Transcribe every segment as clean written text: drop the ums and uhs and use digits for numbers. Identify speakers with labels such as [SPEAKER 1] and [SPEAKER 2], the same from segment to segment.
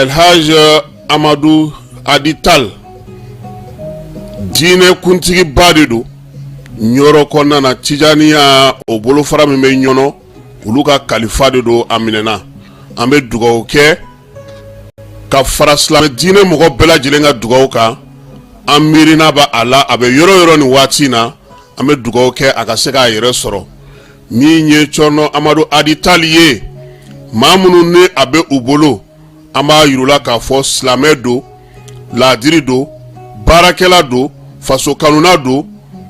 [SPEAKER 1] El Haj Amadou Adital diine kuntigi bade do nyoro konna na tijaniya o bolo fara min be nyono ulu ka kalifa de do aminena ambe dugaw ke ka fara islam diine mogo bela jilenga dugaw ka amirina ba ala abe yoro ni watina ambe dugaw ke aka se ka yere soro mi nye chono Amadou Adital ye mamunu ne abe ubolo amba yurula ka fo islamé do ladiri do barakela do faso kanuna do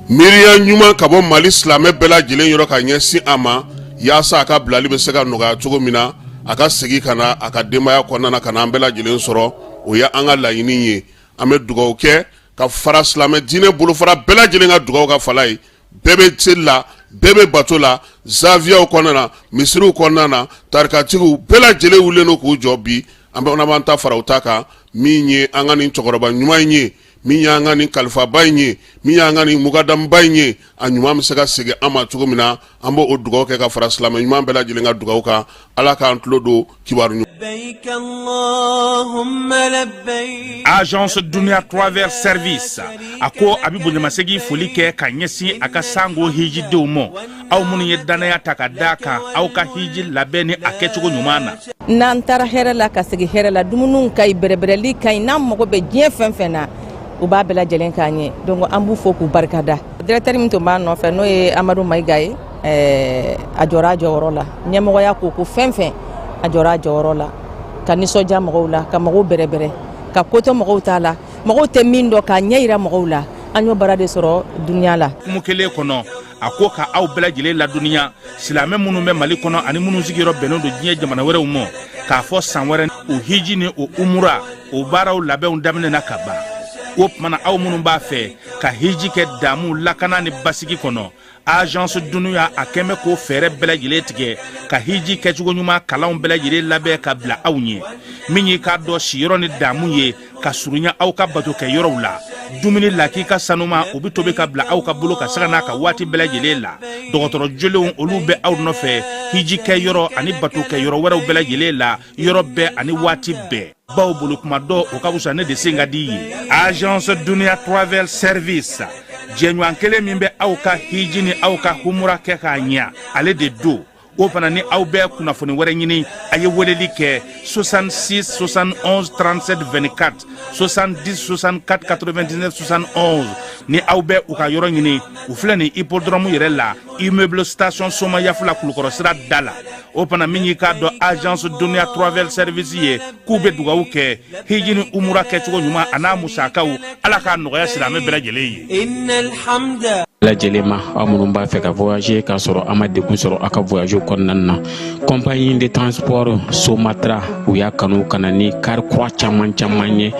[SPEAKER 1] miriya nyuma ka bo Mali islamé bela jilen yoro ka nyesi ama yasa aka blali be se ka noga cogo mina aka segi kana aka demaya konna kana bela jilen soro o ya anga layini ye ame dugaw ke ka fara islamé dine bolo fara bela jilen ga dugaw ka falai bebe tilla bebe batola zavia konna misru konna tarkatigu bela jile wuleno ko jobi ambe onabanta fara utaka minye angani chokoroba nyuma nye minya ngani kalfa baynye minya ngani mugadam baynye anyuma misega sege ama tugumina ambo odugo ke ka fara islam nyuma bela jilenga dugo ka ala ka antlodo kibaru
[SPEAKER 2] Agence Dunia Travers Service ako abibu nyamasegi folike ka nyesi aka sango hiji deumo au munu yedana ya takadaka au ka hiji labeni akechugo nyumana
[SPEAKER 3] nantara herela ka segi herela dumunun kay berebereli kay nam mogo be dien fenfena u ba bela jelen kanye donc ambu foku barkada directeur min to ma no fe no e Amadou Maïgaye ajora jorola nyemogo ya ko fenfen ajora jorola kaniso ja mogola ka mogo berebere ka koto mogo tala mogo te mindo ka nyeira mogola anyo barade soro dunya la
[SPEAKER 2] mukele kono akoka au bela jile la dunia silame munu me Mali kono ani munu zigiro beno do diye jamana were umo ka fo sanwere o hiji ni o umura o baraw labe undamne na kaba o mana au munu ba fe ka hiji ke damu lakana ni basigi kono Agence Dunia akeme ko fere bela jile tige ka hiji ke jugo nyuma kala bela jile labe ka bla awnye minyi ka do shiro ni damu ye ka surunya au ka bato ke yoro la dumuni laki ka sanuma obi tobe ka bla au ka bulu ka sagana ka wati bela jile la dogotoro jole olu be aw no fe hiji ke yoro ani bato ke yoro wera bela jile la yoro be ani wati be baw bulu kuma do o ka busa ne de singa di Agence Dunia Travel Service jenyo ankele mimbe au ka hiji ni au ka humura ke ka nya ale de do o fana ni aw be kuna foni were nyini aye weleli ke 66 71 37 24 70 64 99 71 ni aw be u ka yoro nyini u flani hippodrome yere la immeuble station soma yafla kulukoro sira dala o fana minyi ka do Agence Dunia Travel Service ye kube duga uke hijini umura ke chugo nyuma ana musakaw ala ka noya sira me bela jele
[SPEAKER 4] innal hamda
[SPEAKER 5] la jelema amunun ba fe ka voyager ka soro amade ku soro aka voyager konnan compagnie de transport Somatra u ya kanu kanani kar kwa chamanye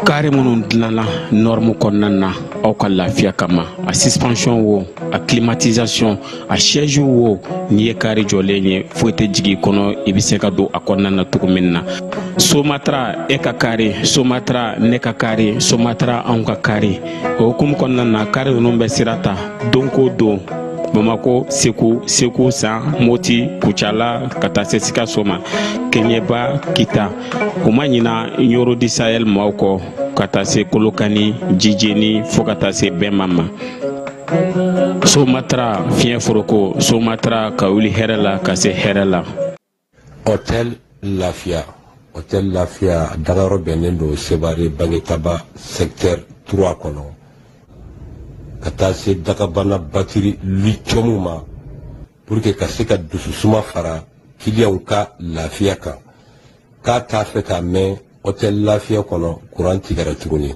[SPEAKER 5] kare munun dilala norme konnan au ka lafiya kama a suspension wo a climatisation a siège wo ni kare jolenye foete jigi kono ibise ka do akonna tukuminna Somatra e ka kare Somatra ne ka kare Somatra an ka kare o kum konnan kare no be sirata donko do Bamako Sekou San Moti Kuchala kata sesika soma Kenyeba kita umanyina nyoro di Sahel mauko kata se kolokani jijeni fokata se bemama Somatra fien foroko Somatra kauli herela kase herela
[SPEAKER 6] Hôtel Lafia Dagaro Benendo Sebare Bangitaba secteur 3 kono kata se dakabana batiri lichomuma pour que kaseka dususuma fara kiliyan ka lafiya kan ka ta fe ka men Hôtel Lafia kono courant tigara tuguni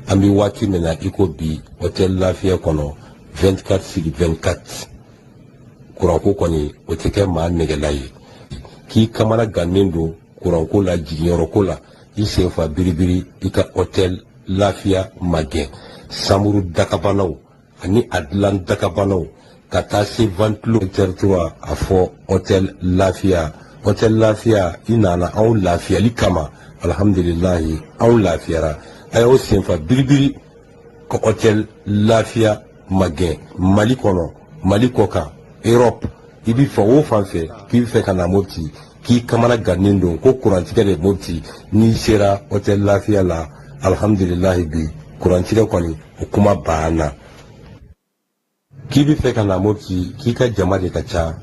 [SPEAKER 6] ambi wati mena iko bi Hôtel Lafia kono 24/24 courant ko koni o teke ma negelaye ki kamana ganendo courant ko la jignoro ko la isefa biribiri ika Hôtel Lafia magen samuru dakabanaw ani adlan dakabanaw kata se 20 territoire a fo Hôtel Lafia inana aw lafiya li kama alhamdulillah aw lafiyara ayo senfa biribiri ko Hôtel Lafia magen Mali kono Mali koka Europe ibi fa wo fanfe ki fe kana moti k'i kamana gannen don ko kurantigɛ de Mopti n'i sera hôtel Lafiya la alhamdulilahi bi kurantigɛ kɔni o kuma banna k'i bɛ fɛ ka na Mopti k'i ka jama de ka ca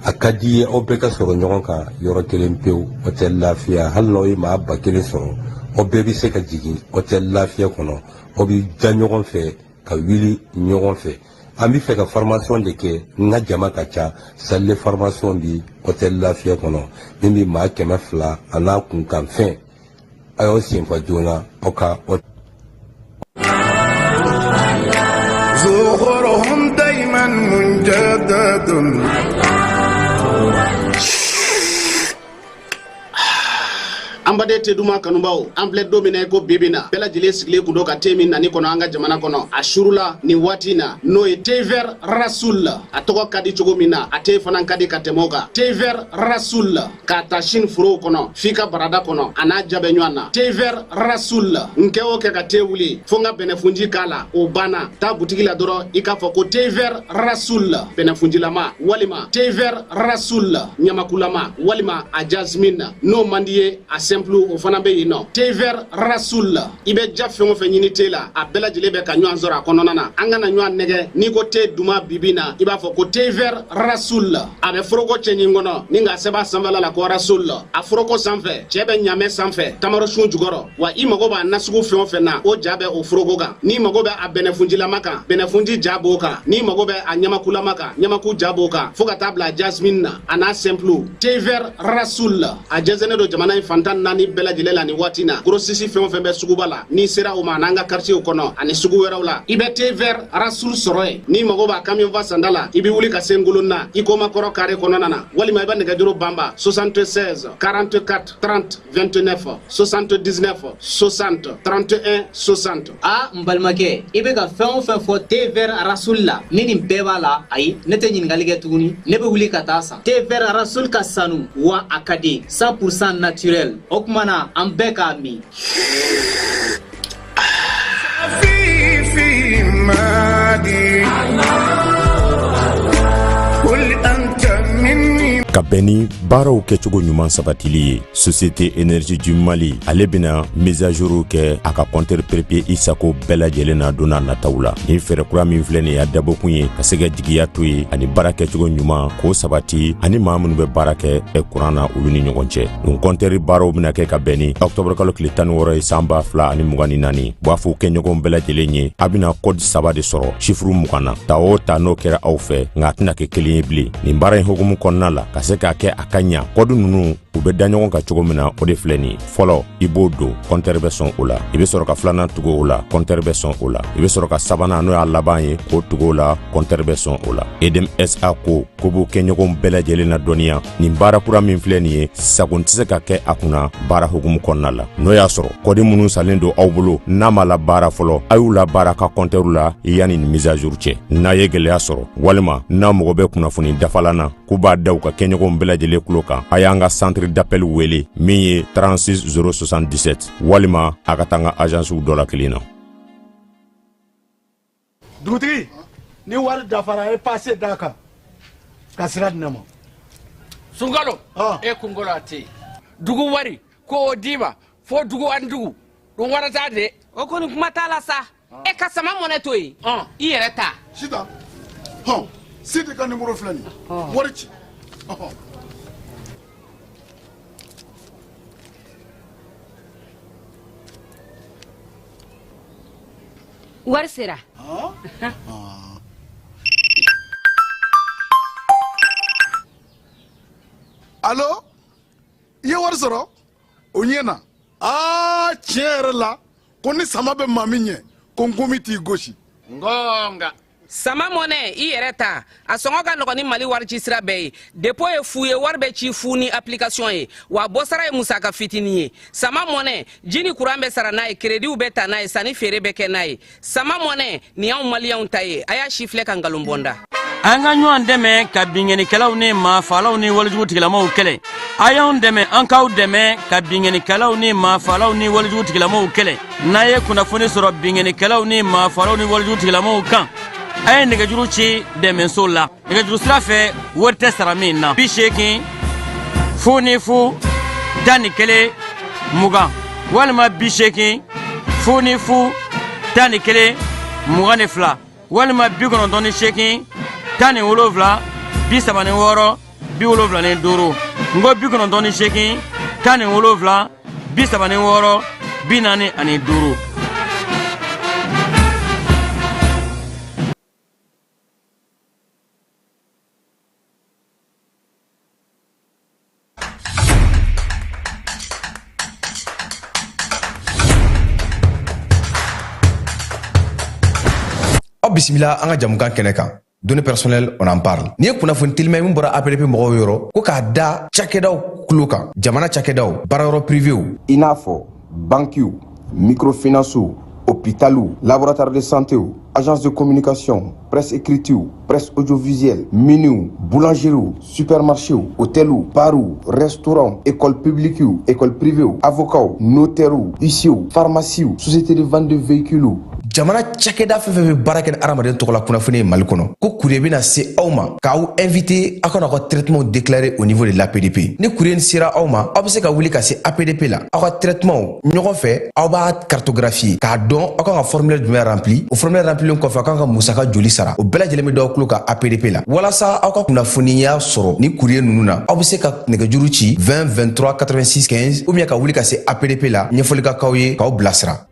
[SPEAKER 6] a ka di ye aw bɛɛ ka sɔrɔ ɲɔgɔn kan yɔrɔ kelen pewu hôtel Lafiya hali n'aw ye maa 1000 sɔrɔ aw bɛɛ bɛ se ka jigin hôtel Lafiya kɔnɔ aw bɛ ja ɲɔgɔn fɛ ka wuli ɲɔgɔn fɛ an bɛ fɛ ka formation de kɛ n ka jama ka ca salle de formation bi hôtel Lafiya kɔnɔ min bɛ maa 200 a n'a kunkan fɛn a y'aw senfa joona aw ka
[SPEAKER 4] زخرهم دايما مجدد
[SPEAKER 7] ambade te duma kanubaw ample domine ko bibina bela jile sigle kundo ka temi nani kono anga jamana kono ashurula ni watina no e tever rasul atoko kadi chogo mina ate fanan kadi katemoga tever rasul ka tashin furo kono fika barada kono ana jabe nywana tever rasul nkewo ke ka tewuli fonga benefunji kala o bana ta butiki la doro ikafo ko tever rasul benefunji lama walima tever rasul nyamakula walima a jasmine no mandiye a simple o fana be yino tever rasul ibe jaffe mo fe nyini tela a bela jile be ka nyon zora kono nana anga na nyon nege ni ko te duma bibina iba fo ko tever rasul abe froko chenyi ngono ninga seba samvala la ko rasul a froko sanfe chebe nyame sanfe tamaro shun jugoro wa imago ba nasugo fe o fe na o jabe o froko ga ni mago be a benefunji la maka benefunji jabo ka ni mago be a nyama kula maka nyama ku jabo ka foka tabla jasmine na ana simple tever rasul a jazene do jamana infantan nani bela jilela ni watina grossisi fɛn o fɛn bɛ suguba la ni sera o ma n'an ka quartier kɔnɔ ani sugu wɛrɛw la i bɛ tever rasul sɔrɔ ye ni mago b'a camion va sanda la i bɛ wuli ka se ngolon na i ko makɔrɔ carré kɔnɔna na walima i bɛ nɛgɛjuru bamba 76 44 30 29 79 60 31 60
[SPEAKER 8] a n balimakɛ i bɛ ka fɛn o fɛn fɔ tever rasul la ni nin bɛɛ b'a la ayi ne tɛ ɲininkali kɛ tuguni ne bɛ wuli ka taa san tever rasul ka sanu wa a ka di 100% naturel o kuma na an bɛɛ k'a min
[SPEAKER 4] في مادي قل أنت مني
[SPEAKER 9] ka bɛn ni baaraw kɛcogo ɲuman sabatili ye société énergie du mali ale bena mise à jour kɛ a ka compteur perpé isako bɛɛ lajɛlen na donna nataw la ni fɛrɛ kura min filɛ nin y'a dabɔkun ye ka se ka jigiya to ye ani baara kɛcogo ɲuman k'o sabati ani maa minnu bɛ baara kɛ kuran na olu ni ɲɔgɔn cɛ nin compteur baaraw bena kɛ ka bɛn ni octobre kalo tile 16 ye san 2024 b'a fɔ kɛɲɔgɔn bɛɛ lajɛlen ye a bena code 3 de sɔrɔ chiffre 20 na ta o ta n'o kɛra aw fɛ nka a tɛna kɛ kelen ye bilen nin baara in hukumu kɔnɔna la ka se k'a kɛ a ka ɲa kɔdu nunu u bɛ da ɲɔgɔn ka cogo min na o de filɛ nin fɔlɔ i b'o don compteur bɛ sɔn o la i bɛ sɔrɔ ka filanan tugu o la compteur bɛ sɔn o la i bɛ sɔrɔ ka sabanan n'o y'a laban ye k'o tugu o la compteur bɛ sɔn o la edem sa ko b'o kɛ ɲɔgɔn bɛɛ lajɛlen na dɔnniya nin baara kura min filɛ nin ye sago tɛ se ka kɛ a kunna baara hukumu kɔnɔna la n'o y'a sɔrɔ kɔdi minnu salen don aw bolo n'a ma la baara fɔlɔ a y'u la baara ka compteur la yanni nin mise à jour cɛ n'a ye gɛlɛya sɔrɔ walima n'a mɔgɔ bɛ kunnafoni dafalan na k'u b'a da u ka kɛɲɔgɔn bɛɛ lajɛlen kulo kan a y'an ka centre d'appel wele min ye 36 077 walima a ka taa n ka agence dɔ la kelen na
[SPEAKER 10] dugutigi ni wari dafara e passe da kan ka sira di ne ma
[SPEAKER 11] sunkalo e kunkolo a tɛ yen dugu wari ko o d'i ma fo dugu ani dugu dun wari t'a de o kɔni kuma t'a la sa e ka sama mɔnɛ to yen i yɛrɛ ta
[SPEAKER 10] sita sidi ka numéro filɛ nin wari ci
[SPEAKER 12] wari sera
[SPEAKER 10] allo i ye wari sɔrɔ o ɲɛna tiɲɛ yɛrɛ la ko ni sama bɛ maa min ɲɛ ko n komi t'i gosi
[SPEAKER 11] ngonga
[SPEAKER 13] sama mɔnɛ i yɛrɛ ta a sɔngɔ ka nɔgɔ ni mali wari ci sira bɛɛ ye depo ye fu ye wari bɛ ci fu ni application ye wa bɔsara ye musaka fitini ye sama mɔnɛ ji ni kuran bɛ sara n'a ye krediw bɛ ta n'a ye sanni feere bɛ kɛ n'a ye sama mɔnɛ nin y'anw maliyɛnw ta ye a y'a si filɛ ka nkalon bɔnda
[SPEAKER 14] an ka ɲɔgɔn dɛmɛ ka binkɛnikɛlaw ni maafalaw ni walijugu tigilamaw kɛlɛ a y'anw dɛmɛ an k'aw dɛmɛ ka binkɛnikɛlaw ni maafalaw ni walijugu tigilamaw kɛlɛ n'a ye kunnafoni sɔrɔ binkɛnikɛlaw ni maafalaw ni walijugu tigilamaw kan a ye nɛgɛjuru ci dɛmɛso la nɛgɛjuru sira fɛ wari tɛ sara min na 80 fu ni fu tan ni kelen mugan walima 80 fu ni fu tan ni kelen mugan ni fila walima 98 tan ni wolonfila 36 75 ngo 98 tan ni wolonfila 36 45.
[SPEAKER 15] Bismillah, an ka jamukan kɛnɛ kan. Données personnelles, on en parle. Ni ye kunnafoni telimɛ min bɔra APDP mɔgɔw yɔrɔ ko k'a da cakɛdaw kulo kan, jamana cakɛdaw, baarayɔrɔ privéw, i n'a fɔ banquiw, microfinancew, hôpitaux, laboratoire de santé, agence de communication, presse écrite, presse audiovisuelle, miniw, boulangerie, supermarché, hôtel, baru, restaurant, école publique, école privée, avocat, notaire, huissier, pharmacie, société de vente de véhicules. Jamana cakɛda fɛn fɛn bɛ baara kɛ ni adamaden tɔgɔ la kunnafoni ye Mali kɔnɔ ko courrier bɛna se aw ma k'aw invité aw kana aw ka traitement déclaré au niveau de l'APDP. Ni courrier sera aw ma aw bɛ se ka wuli ka se APDP la aw ka traitement ɲɔgɔn fɛ aw b'a cartographier k'a dɔn aw kan ka formulaire jumɛn rempli o formulaire remplilen kɔfɛ aw kan ka musaka joli sara o bɛɛ lajɛlen bɛ d'aw tulo kan APDP la walasa aw ka kunnafoniya sɔrɔ ni courrier ninnu na aw bɛ se ka nɛgɛjuru ci 20 23 86 15 ou bien ka wuli ka se APDP la ɲɛfɔli ka k'aw ye k'aw bilasira.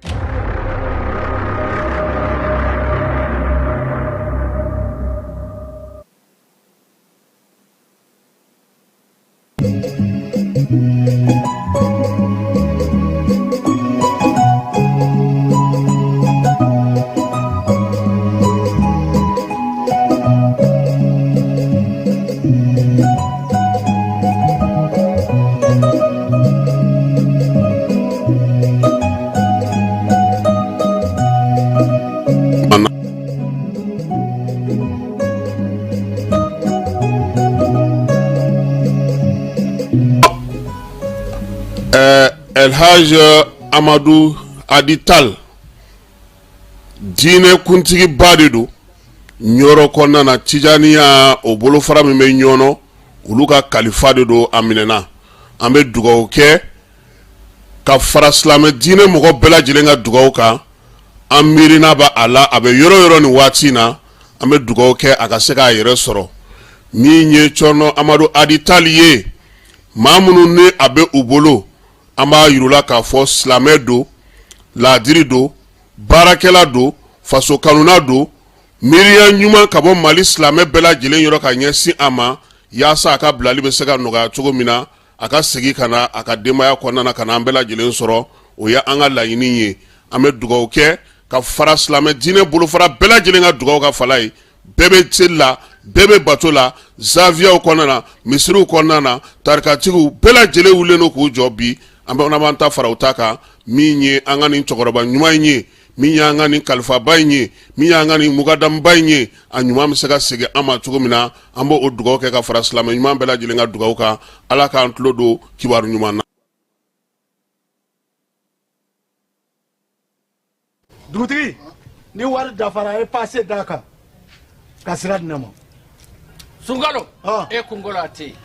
[SPEAKER 1] Elhaj Amadou Adital diinɛ kuntigi ba de don ɲɔrɔ kɔnɔna na Tijaniya o bolofara min bɛ ɲɔnɔ olu ka kalifa de don a minɛna an bɛ dugawu kɛ ka fara silamɛ diinɛ mɔgɔ bɛɛ lajɛlen ka dugawu kan an miirina b'a a la a bɛ yɔrɔ yɔrɔ nin waati na an bɛ dugawu kɛ a ka se k'a yɛrɛ sɔrɔ min ye Cɔnɔ Amadu Adital ye maa minnu ni a bɛ u bolo an b'a yirula k'a fɔ silamɛ don laadiri don baarakɛla don faso kanuna don miiriya ɲuman ka bɔ Mali silamɛ bɛɛ lajɛlen yɔrɔ ka ɲɛsin a ma yaasa a ka bilali bɛ se ka nɔgɔya cogo min na a ka segin ka na a ka denbaya kɔnɔna na ka na an bɛɛ lajɛlen sɔrɔ o ye an ka laɲini ye an bɛ dugawu kɛ ka fara silamɛ diinɛ bolofara bɛɛ lajɛlen ka dugawu ka fala ye bɛɛ bɛ seli la bɛɛ bɛ bato la zaviyaw kɔnɔna na misiriw kɔnɔna na tarikatigiw bɛɛ lajɛlen wulilen don k'u jɔ bi an b'an ta fara u ta kan min ye an ka nin cɛkɔrɔba ɲuman in ye min ye an ka nin kalifaba in ye min ye an ka nin mukadamba in ye a ɲuman bɛ se ka segin an ma cogo min na an b'o dugawu kɛ ka fara silamɛ ɲuman bɛɛ lajɛlen ka dugawu kan ala k'an tulo don kibaru ɲuman na.
[SPEAKER 10] dugutigi ni wari dafara e passe d'a kan ka sira di ne ma.
[SPEAKER 11] Sunkalo e kunkolo a tɛ yen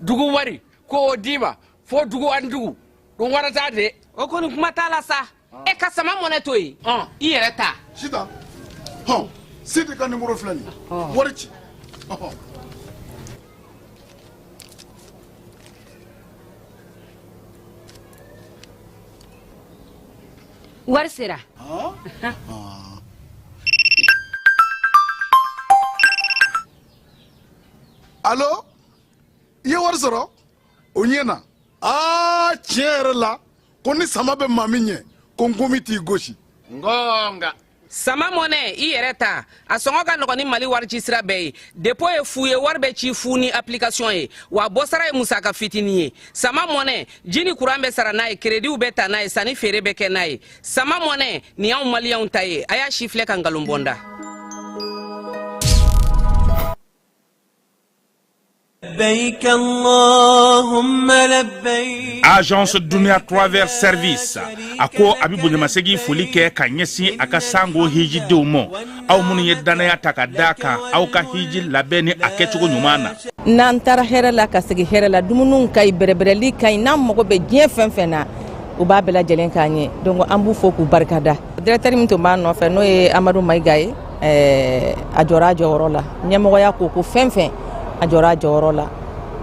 [SPEAKER 11] dugu wari ko o d'i ma fo dugu ani dugu don wara t'a de.
[SPEAKER 13] O kɔni kuma t'a la sa e ka sama mɔnɛ to yen i yɛrɛ ta.
[SPEAKER 10] Sita Sidi ka numéro filɛ nin ye wari ci.
[SPEAKER 12] wari sera.
[SPEAKER 10] Allo i ye wari sɔrɔ o ɲɛna tiɲɛ yɛrɛ la ko ni sama bɛ maa min ɲɛ ko nkomi t'i gosi.
[SPEAKER 11] ngonga
[SPEAKER 13] sama mɔnɛ i yɛrɛ ta a sɔngɔ ka nɔgɔn ni Mali wari ci sira bɛɛ ye dépôt ye fu ye wari bɛ ci fu ni application ye wa bɔsara ye musaka fitinin ye sama mɔnɛ ji ni courant bɛ sara n'a ye créditw bɛ ta n'a ye sanni feere bɛ kɛ n'a ye sama mɔnɛ nin y'anw maliyɛnw ta ye a y'a si filɛ ka nkalon bɔ n da.
[SPEAKER 16] لبيك اللهم لبيك.
[SPEAKER 2] Agence Dunia Travers Service ako abibu nyamasegi folike kanyesi aka sango hiji deumo au munu yedana takadaka au ka hiji labeni akechugo nyumana
[SPEAKER 3] n'an tara hɛrɛ la ka segi hɛrɛ la dumuniw ka ɲi bɛrɛbɛrɛli ka ɲi n'an mago bɛ diɲɛ fɛn fɛn na u b'a bɛɛ lajɛlen k'a ɲɛ donc an b'u fo k'u barikada directeur min tun b'an nɔfɛ n'o ye Amadu Mayiga ye a jɔra a jɔyɔrɔ la ɲɛmɔgɔya ko fɛn fɛn a jɔra a jɔyɔrɔ la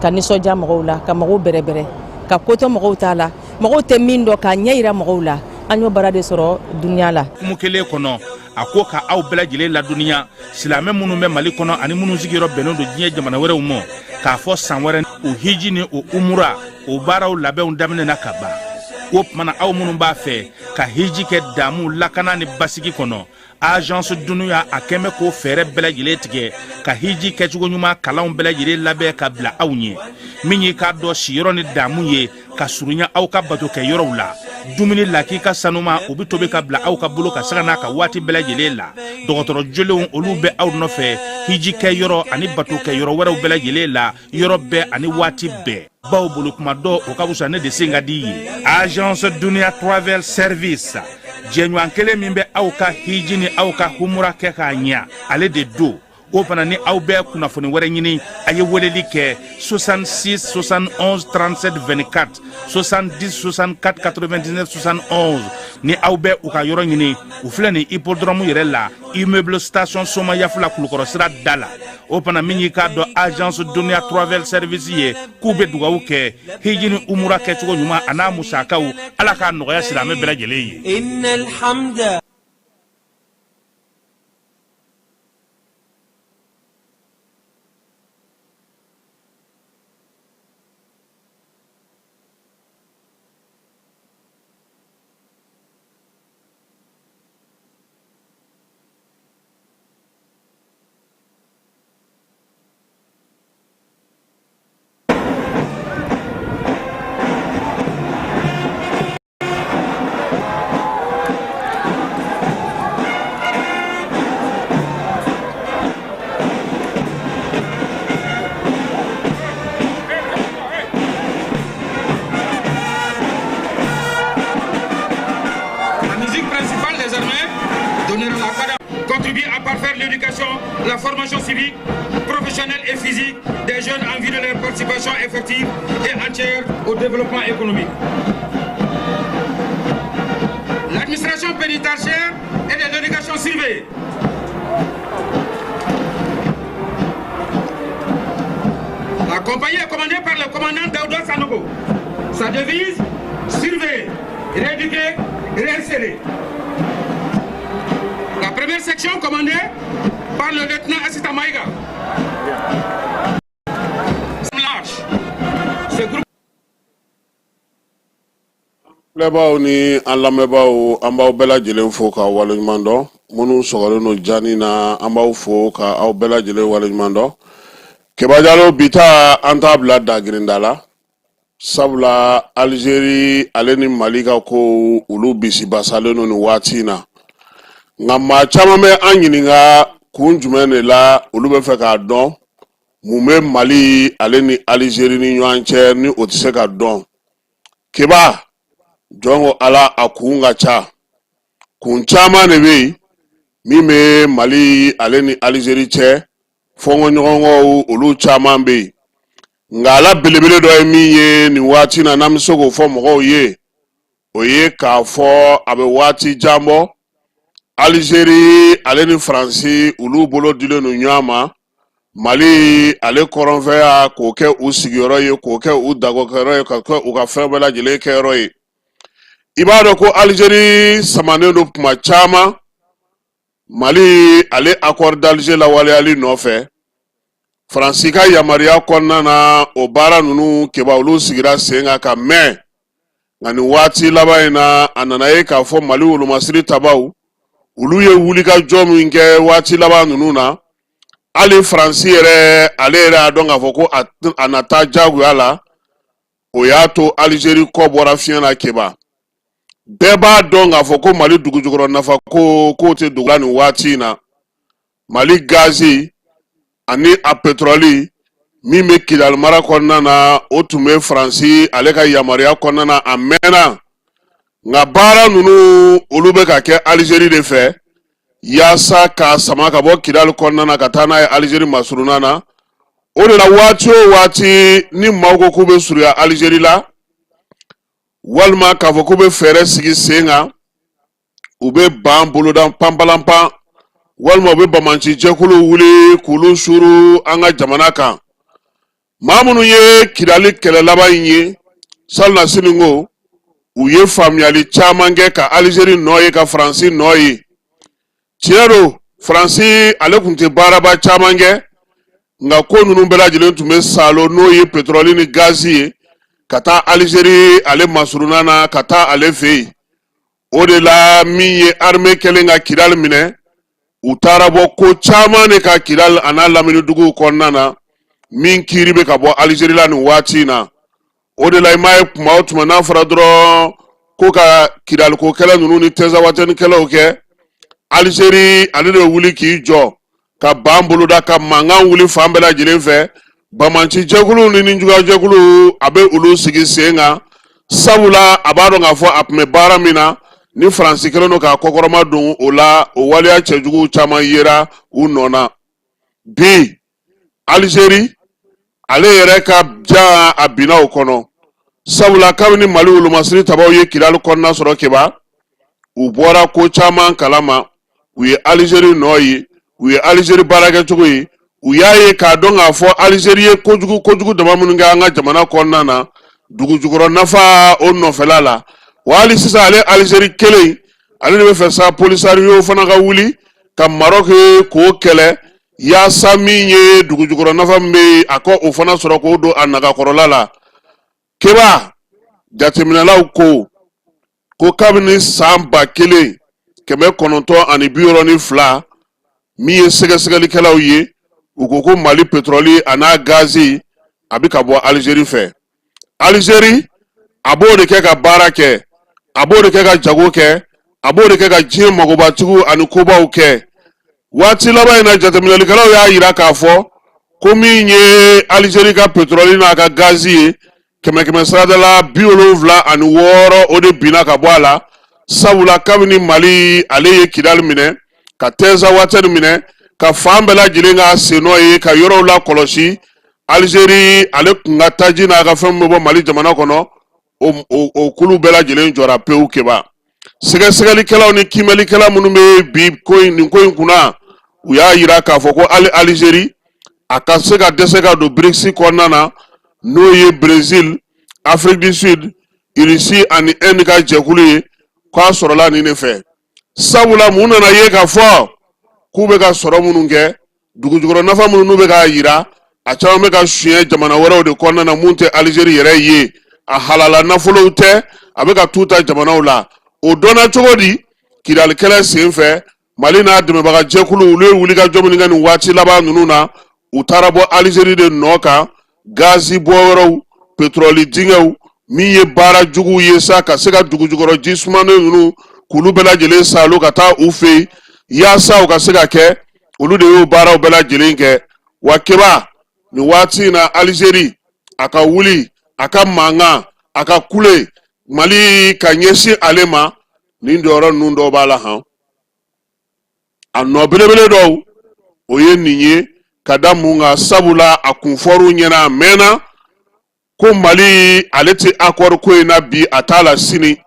[SPEAKER 3] ka nisɔndiya mɔgɔw la ka mɔgɔw bɛrɛbɛrɛ ka koto mɔgɔw t'a la mɔgɔw tɛ min dɔn k'a ɲɛ yira mɔgɔw la an y'o baara de sɔrɔ duniya la
[SPEAKER 2] kumukele kono ako ka aw bɛɛ lajɛlen la duniya silamɛ minnu bɛ Mali kɔnɔ ani minnu sigiyɔrɔ bɛnnen don diɲɛ jamana wɛrɛw ma k'a fɔ san wɛrɛ o hiji ni o umura o baaraw labɛnw daminɛna ka ban o tumana aw minnu b'a fɛ ka hiji kɛ damu lakana ni basigi kɔnɔ agence Dunuya a kɛmɛ k'o fɛɛrɛ bɛɛ lajɛlen tigɛ ka hiji kɛcogo ɲuman kalanw bɛɛ lajɛlen labɛn ka bila aw ɲɛ min ye k'a dɔn siyɔrɔ ni damu ye ka surunya aw ka bato kɛ yɔrɔw la dumuni laki ka sanuma o bi tobi ka bila aw ka bolo ka saga n'a ka waati bɛɛ lajɛlen la dɔgɔtɔrɔ jolenw olu bɛ aw nɔfɛ hiji kɛ yɔrɔ ani bato kɛ yɔrɔ wɛrɛw bɛɛ lajɛlen la yɔrɔ bɛɛ ani waati bɛɛ baw bolo kuma dɔ o ka wusa ne de sen ka di ye agence Dunia Travel Service jɛɲɔgɔn kelen min bɛ aw ka hiji ni aw ka humura kɛ k'a ɲɛ ale de do o fana ni aw bɛɛ kunnafoni wɛrɛ ɲini a ye weleli kɛ 66 71 37 24 70 64 99 71 ni aw bɛɛ u ka yɔrɔ ɲini u filɛ ni hippodrome yɛrɛ la immeuble station Soma Yafula Kulukɔrɔ sira da la o fana min y'i k'a dɔn agence Dunia Travel Service ye k'u bɛ dugawu kɛ hiji ni umura kɛcogo ɲuman a n'a musakaw ala k'a nɔgɔya silamɛ bɛɛ lajɛlen ye.
[SPEAKER 16] Innal hamda.
[SPEAKER 17] Contribuer à parfaire l'éducation, la formation civique, professionnelle et physique des jeunes en vue de leur participation effective et entière au développement économique. L'administration pénitentiaire et les délégations surveillées. La compagnie est commandée par le commandant Daouda Sanogo. Sa devise, surveiller, rééduquer, réinsérer. La première section commandée par le lieutenant assistant Maïga. Ce groupe.
[SPEAKER 1] Lebaw ni an lamɛnbaaw an b'aw bɛɛ lajɛlen fo ka waleɲuman dɔn minnu sɔgɔlen no jani na an b'aw fo ka aw bɛɛ lajɛlen waleɲuman dɔn Kebajalo bita an t'a bila dagirinda la sabula Algérie ale ni Mali ka ko olu bisibasalen no ni waati na nga maa caman bɛ an ɲininka kun jumɛn de la olu bɛ fɛ k'a dɔn mun bɛ Mali ale ni Algérie ni ɲɔgɔn cɛ ni o tɛ se ka dɔn Keba jɔn ko ala a kun ka ca kun caman de bɛ yen min bɛ Mali ale ni Algérie cɛ fɔnkɔɲɔgɔnkɔw olu caman bɛ yen nga ala belebele dɔ ye min ye nin waati na n'an bɛ se k'o fɔ mɔgɔw ye o ye k'a fɔ a bɛ waati jan bɔ Algérie ale ni Faransi ulu bolo dilen no ɲɔgɔn ma Mali ale kɔrɔnfɛ ya k'o kɛ u sigiyɔrɔ ye k'o kɛ u dagokɛyɔrɔ ye ka kɛ u ka fɛn bɛɛ lajɛlen kɛyɔrɔ ye i b'a dɔn ko Algérie samanen do kuma caman Mali ale accord d'Alger lawaleyali nɔfɛ Faransi ka yamaruya kɔnɔna na o baara ninnu keba olu sigira sen kan ka mɛn nka nin waati laban in na a nana ye k'a fɔ Mali wolomasiri tabaw ulu ye wulikajɔ min kɛ waati laban ninnu na hali Faransi yɛrɛ ale yɛrɛ y'a dɔn k'a fɔ ko a nata jagoya la o y'a to Algérie kɔ bɔra fiɲɛ na keba bɛɛ b'a dɔn k'a fɔ ko Mali dugujukɔrɔ nafa ko k'o tɛ dogo la nin waati in na Mali gazi ani a pétrole min bɛ Kidal mara kɔnɔna na o tun bɛ Faransi ale ka yamaruya kɔnɔna na a mɛnna nka baara ninnu olu bɛ ka kɛ Alizeri de fɛ yaasa ka sama ka bɔ Kidal kɔnɔna na ka taa n'a ye Alizeri masurunan na o de la waati o waati ni maaw ko k'u bɛ surunya Alizeri la walima k'a fɔ k'u bɛ fɛɛrɛ sigi sen kan u bɛ ban boloda panpalanpan walima u bɛ bamanci jɛkulu wuli k'olu suru an ka jamana kan maa minnu ye Kidali kɛlɛ laban in ye salina sininko u ye faamuyali caman kɛ ka Alizeri nɔ ye ka Faransi nɔ ye tiɲɛ don Faransi ale tun tɛ baaraba caman kɛ nka ko ninnu bɛɛ lajɛlen tun bɛ salo n'o ye pétrole ni gazi ye ka taa Alizeri ale masurunan na ka taa ale fɛ yen o de la min ye armée kɛlen ka Kidal minɛ u taara bɔ ko caman de ka Kidal a n'a lamini duguw kɔnɔna na min kiiri bɛ ka bɔ Alizeri la nin waati in na o de la i m'a ye tuma o tuma n'a fɔra dɔrɔn ko ka Kidal ko kɛlɛ ninnu ni tɛnzawatɛni kɛlɛw kɛ Alizeri ale de wuli k'i jɔ ka ban boloda ka mankan wuli fan bɛɛ lajɛlen fɛ bamanci jɛkulu ni ninjuguya jɛkulu a bɛ olu sigi sen kan sabula a b'a dɔn k'a fɔ a tun bɛ baara min na ni Faransi kɛlen don k'a kɔkɔrɔma don o la o waleya cɛjugu caman yera u nɔ na bi Alizeri ale yɛrɛ ka ja a binna o kɔnɔ sabula kabini Mali wolomasiri tabaw ye Kidal kɔnɔna sɔrɔ keba u bɔra ko caman kalama u ye Alizeri nɔ ye u ye Alizeri baarakɛcogo ye u y'a ye k'a dɔn k'a fɔ Alizeri ye kojugu dama minnu kɛ an ka jamana kɔnɔna na dugujukɔrɔ nafa o nɔfɛla la wa hali sisan ale Alizeri kelen ale de bɛ fɛ sa Polisario fana ka wuli ka Maroc k'o kɛlɛ yaasa min ye dugujukɔrɔ nafa min bɛ a ko o fana sɔrɔ k'o don a nagakɔrɔla la keba jateminɛlaw ko kabini san 1962 min ye sɛgɛsɛgɛlikɛlaw ye u ko ko Mali pétrole a n'a gazi a bɛ ka bɔ Alizeri fɛ Alizeri a b'o de kɛ ka baara kɛ a b'o de kɛ ka jago kɛ a b'o de kɛ ka diɲɛ magobatigiw ani kobaw kɛ waati laban in na jateminɛlikɛlaw y'a yira k'a fɔ ko min ye Alizeri ka pétrole n'a ka gazi ye kɛmɛ saradala 76 o de binna ka bɔ a la sabula kabini Mali ale ye Kidal minɛ ka tɛnzawatɛni minɛ ka fan bɛɛ lajɛlen ka senɔ ye ka yɔrɔw la kɔlɔsi Alizeri ale kun ka taji n'a ka fɛn bɛ bɔ Mali jamana kɔnɔ o kulu bɛɛ lajɛlen jɔra pewu keba sɛgɛsɛgɛlikɛlaw ni kimɛlikɛla minnu bɛ bi nin ko in kunna u y'a yira k'a fɔ ko Alizeri a ka se ka dɛsɛ ka don BRICS kɔnɔna na n'o ye Brésil, Afrique du Sud, Russie ani Inde ka jɛkulu ye k'a sɔrɔla nin de fɛ sabula mun nana ye k'a fɔ k'u bɛ ka sɔrɔ minnu kɛ dugujukɔrɔ nafa minnu n'u bɛ k'a yira a caman bɛ ka suɲɛ jamana wɛrɛw de kɔnɔna na mun tɛ Alizeri yɛrɛ ye a halala nafolow tɛ a bɛ ka t'u ta jamanaw la o dɔnna cogo di Kidal kɛlɛ sen fɛ Mali n'a dɛmɛbaga jɛkulu olu ye wulikajɔ minnu kɛ nin waati laban ninnu na u taara bɔ Alizeri de nɔ kan gazi bɔyɔrɔw pétrole dingɛw min ye baara juguw ye sa ka se ka dugujukɔrɔ ji sumanen ninnu k'olu bɛɛ lajɛlen salo ka taa u fɛ yen yaasa u ka se ka kɛ olu de y'o baaraw bɛɛ lajɛlen kɛ wa keba nin waati in na Alizeri a ka wuli a ka mankan a ka kule Mali ka ɲɛsin ale ma nin jɔyɔrɔ ninnu dɔw b'a la han a nɔ belebele dɔw o ye nin ye ka da mun kan sabula a kun fɔr'u ɲɛna a mɛnna ko Mali ale tɛ accord ko in na bi a t'a la sini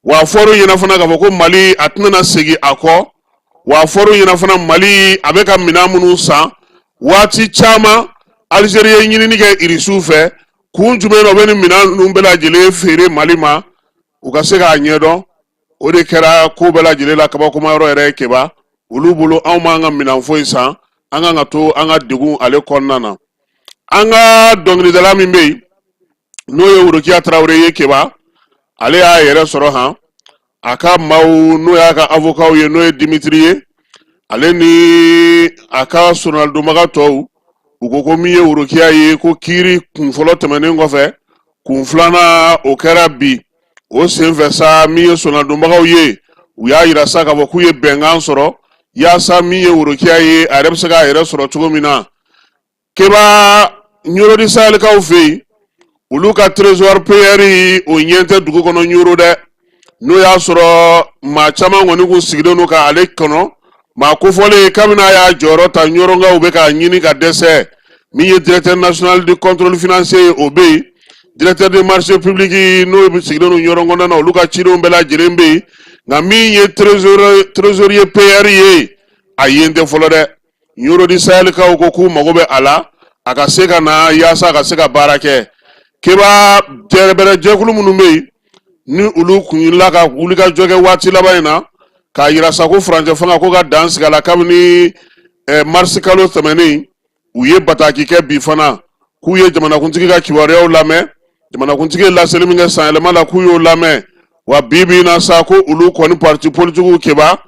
[SPEAKER 1] wa fɔr'u ɲɛna fana k'a fɔ ko Mali a tɛna segin a kɔ wa fɔr'u ɲɛna fana Mali a bɛ ka minɛn minnu san waati caman Alizeri ye ɲinini kɛ Irisiw fɛ kun jumɛn na u bɛ nin minɛn ninnu bɛɛ lajɛlen feere Mali ma u ka se k'a ɲɛdɔn o de kɛra ko bɛɛ lajɛlen la kabakoma yɔrɔ yɛrɛ ye keba olu bolo anw m'an ka minɛn foyi san an kan ka to an ka degun ale kɔnɔna na an ka dɔnkilidala min bɛ yen n'o ye Worokiya Tarawele ye keba ale y'a yɛrɛ sɔrɔ han a ka maaw n'o y'a ka avocat ye n'o ye Dimitri ye ale ni a ka sonaldonbaga tɔw u ko min ye Worokiya ye ko kiiri kun fɔlɔ tɛmɛnen kɔfɛ kun filanan o kɛra bi o senfɛ sa min ye sonaldonbagaw ye u y'a yira sa k'a fɔ k'u ye bɛnkan sɔrɔ yaasa min ye Worokiya ye a yɛrɛ bɛ se k'a yɛrɛ sɔrɔ cogo min na keba nyoro di sahel kaw fe olu ka trésor pr o nyente dugu kono nyoro de no ya soro ma chama ngoni ku sigide no ka ale kono ma ko fole kamina ya joro ta nyoro nga ube ka nyini ka dese mi ye directeur national du contrôle financier obe directeur des marchés publics no sigide no nyoro ngona na olu ka chiro mbela jirembe nga mi ye trésorier pr ayende folo de nyoro di sahel kaw ko ku magobe ala aka seka na yasa aka seka barake keba jerebere jekulu munumbe ni ulu kunyila ka ulika joge wati labayina ka yira sako franje fanga ko ga dance gala kamni mars kalo temeni uye bataki ke bifana kuye jamana kuntigi ka kiwariya lame jamana kuntigi la seliminga sanelema la kuyo lame wa bibi na sako ulu koni parti politique keba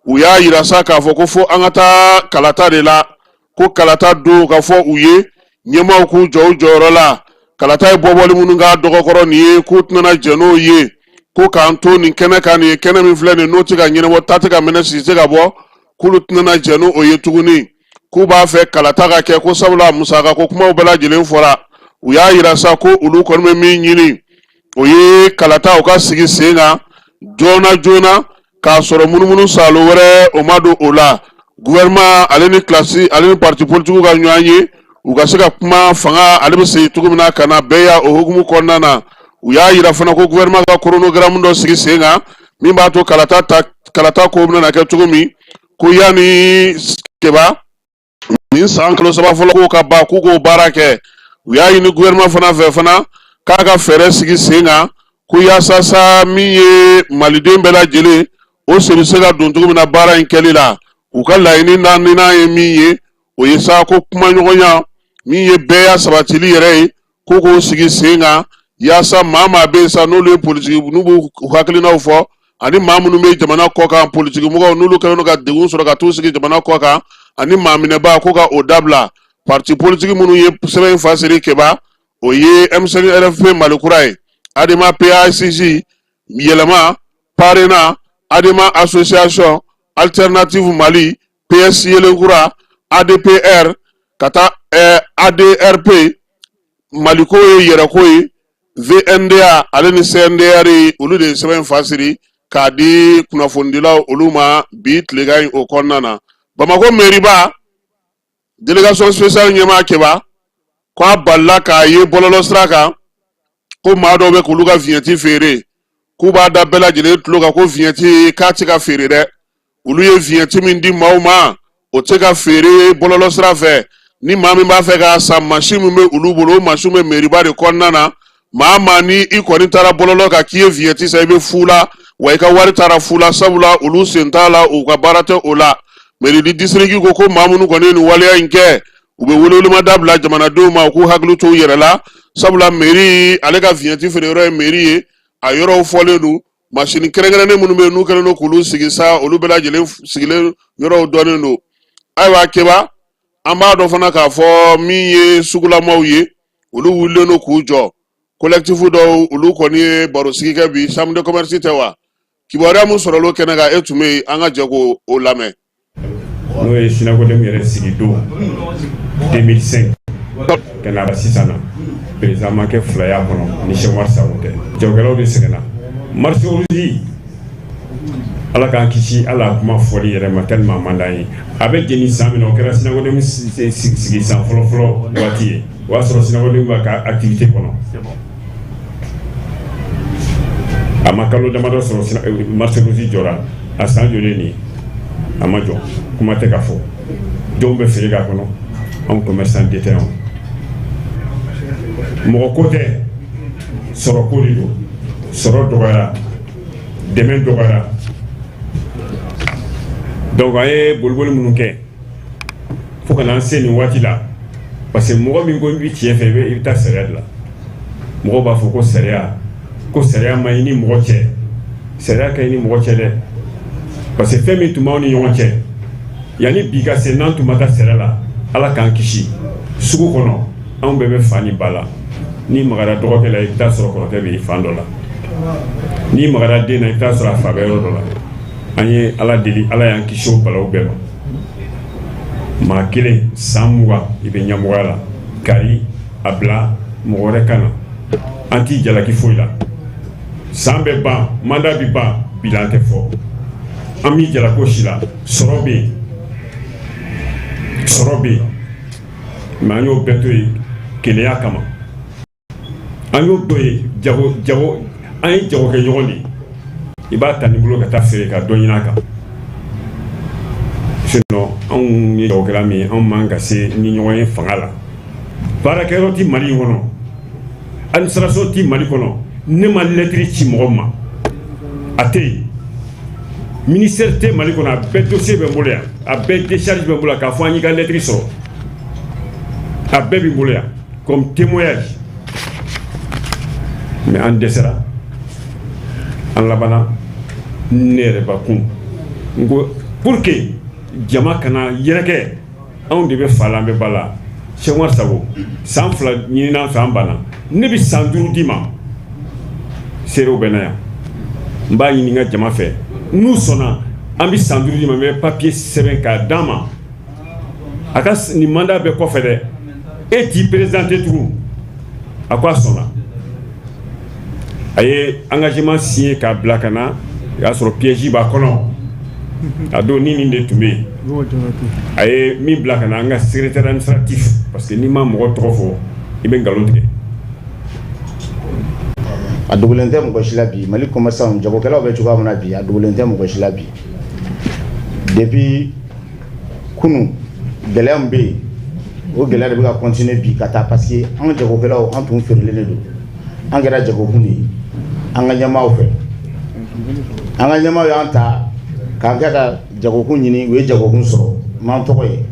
[SPEAKER 1] uya yira saka fo ko fo angata kalata de la ko kalata do ka fo uye nyema ku jorola kalata boboli mununga dogokoro ni ku tnana jeno ye ko kanto ni kene kan ye kene mi flene no tiga nyene wo tatega menesi tiga bo kulu tnana jeno oye tuguni ku ba fe kalata ga ke ko sabula musaka ko kuma bala jilen fora uya yira sa ko ulu kon me mi nyini oye kalata o ka sigi senga jona ka soro munumunu salo were o mado ola gouvernement aleni classe aleni parti politique ga nyanye ugasika kuma fanga alibese tugumina kana beya o hukumu konnana uya yira fana ko gouvernement ga chronogramme ndo sigi senga mimba to kalata ko mna na ke tugumi ko yani keba min sanklo saba folo ko ka ba ku ko barake uya yini gouvernement fana fe fana kaka fere sigi senga ko ya sasa miye malide mbela jele o service ga don tugumina bara inkelila ukalla ini na miye o yesa ko kuma nyonya mi ye beya sabatili yere koko sigi senga yasa mama be sa no le politique nubu hakli na ufo ani mamu no me jamana koka politique mugo nulu kanu ga degun soro ga to sigi jamana koka ani mamine ba koka odabla parti politique munu ye sebe fasiri keba o ye MCRFP malikurai adema PACG yelema parena adema association alternative Mali PS Yelenkura ADPR kata ADRP Maliko Yerakoi VNDA aleni CNDR ulu de seben fasiri kadi kuna fondila uluma bit legai okonnana Bamako meriba délégation spéciale nyema keba kwa balla ka ye bololo straka ko mado be kuluga vienti fere kuba da bela jele tloga ko vienti katika fere de ulu ye vienti mindi mauma o teka fere bololo strafe ni mami ba fe ga sa machine me ulubolo machine meriba de konnana mama ni ikoni tara bololo ka kiye vienti sa be fula wa ka wari tara fula sabula ulu sentala o ka barate ola meri di distriki ko mamunu ko ni waliya inke ube wololu madabla jamana do ma ko haglu to yerala sabula meri ale ka vienti fere meri ayoro folenu machine kerengere ne munu be nu keleno kulu sigisa olu bela jele sigile yoro doneno aywa keba amba do fana ka fo miye sugula mawye olu wuleno kujo collectif do olu koni baro sigika bi chambre de commerce tewa kibara mu soro lo kenaga etume anga jego o lame
[SPEAKER 18] no e sinago dem yere sigido 2005 kana sisana président manke flaya kono ni chemar saoute jogelo de segena marché aujourd'hui ala kan kisi ala kuma foli yere ma tellement mandai avec jeni samino kera sinago dem sigi san folo wati wa soro sinago dem ka activité kono amakalo damado soro marché aujourd'hui jora a san joleni amajo kuma te ka fo jombe feriga kono on commerçant détaillant mo côté soro kolido soro dogara demen dogara donc ay bolbol mununke faut que l'enseigne wati là parce que mo mi ngo bi tie febe ita sered là mo ba fo ko seria mayni mo che seria kay ni mo che de parce que femi tuma oni yonche yani biga senan tuma ta seria la ala kan kishi sugu kono an bebe fani bala ni magara dogoke la ita soro ko ke bi fandola ni magara de na ita soro fa bero dola anye ala deli ala yan kisho bala ubema ma kile samwa ibe nyamwala kari a bila mɔgɔ wɛrɛ ka na an t'i jalaki foyi la san bɛ ban mandat bi ban bilan tɛ fɔ an b'i jalako si la sɔrɔ bɛ yen mais an y'o bɛɛ to yen kelenya kama an y'o dɔ ye jago an ye jago kɛ ɲɔgɔn de i b'a ta ni bolo ka taa feere ka dɔ ɲini a kan sinon anw ye jagokɛla min ye anw man ka se ni ɲɔgɔn ye fanga la baarakɛyɔrɔ ti Mali in kɔnɔ administration ti Mali kɔnɔ ne ma lettre ci mɔgɔ ma a tɛ yen ministère tɛ Mali kɔnɔ a bɛɛ dossier bɛ n bolo yan a bɛɛ décharge bɛ n bolo yan k'a fɔ an y'i ka lettre sɔrɔ a bɛɛ b'i bolo yan comme témoignage mais an dɛsɛra an labanna ne yɛrɛ bakun n ko pour que jama kana yɛrɛkɛ anw de bɛ fa la an bɛ ba la Cheikh Umar Sago san 2 ɲininan fɛ an banna ne bɛ san 5 d'i ma seerew bɛ na yan n b'a ɲini n ka jama fɛ n'u sɔnna an bɛ san 5 d'i ma n bɛ papier sɛbɛn k'a d'an ma a ka nin mandat bɛɛ kɔfɛ dɛ e t'i présenté tugun a ko a sɔnna a ye engagement signé k'a bila ka na o y'a sɔrɔ piège b'a kɔnɔ a don ni nin de tun bɛ yen a ye min bila ka na an ka secrétaire administratif parce que n'i ma mɔgɔ tɔgɔ fɔ i bɛ nkalon tigɛ
[SPEAKER 19] a dogolen tɛ mɔgɔ si la bi Mali commerçant jagokɛlaw bɛ cogoya min na bi a dogolen tɛ mɔgɔ si la bi depuis kunu gɛlɛya min bɛ yen o gɛlɛya de bɛ ka continuer bi ka taa parce que an ka jagokɛlaw an tun feerelen de don an kɛra jagokun de ye an ka ɲɛmaaw fɛ an ka ɲɛmaaw y'an ta k'an kɛ ka jagokun ɲini u ye jagokun sɔrɔ m'an tɔgɔ ye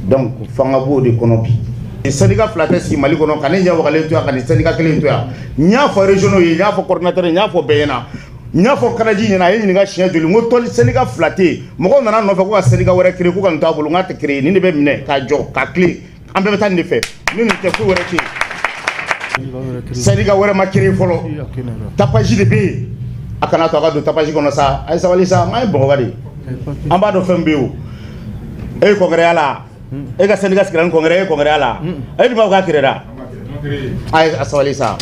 [SPEAKER 19] donc fanga b'o de kɔnɔ bi syndicat fila tɛ sigi Mali kɔnɔ ka ne ɲɛwagalen to yan ka nin syndicat kelen to yan n y'a fɔ régionaux ye n y'a fɔ coordinateur ye n y'a fɔ bɛɛ ɲɛna n y'a fɔ Kanaji ɲɛna a ye ɲininka siɲɛ joli n ko tɔli syndicat fila tɛ yen mɔgɔw nana nɔfɛ ko ka syndicat wɛrɛ créer ko ka nin to a bolo n k'a tɛ créer nin de bɛ minɛ k'a jɔ k'a tilen an bɛɛ bɛ taa nin de fɛ ni nin tɛ foyi wɛrɛ tɛ yen syndicat wɛrɛ ma créer fɔlɔ tapage de bɛ yen a kana to a ka don tapage kɔnɔ sa a ye sabali sa an ye Bamakɔ de an b'a dɔn fɛn bɛ yen o e ye congrès la e ka syndicat sigira ni congrès e ye congrès la e dun b'a fɔ k'a créer la a ye sabali sa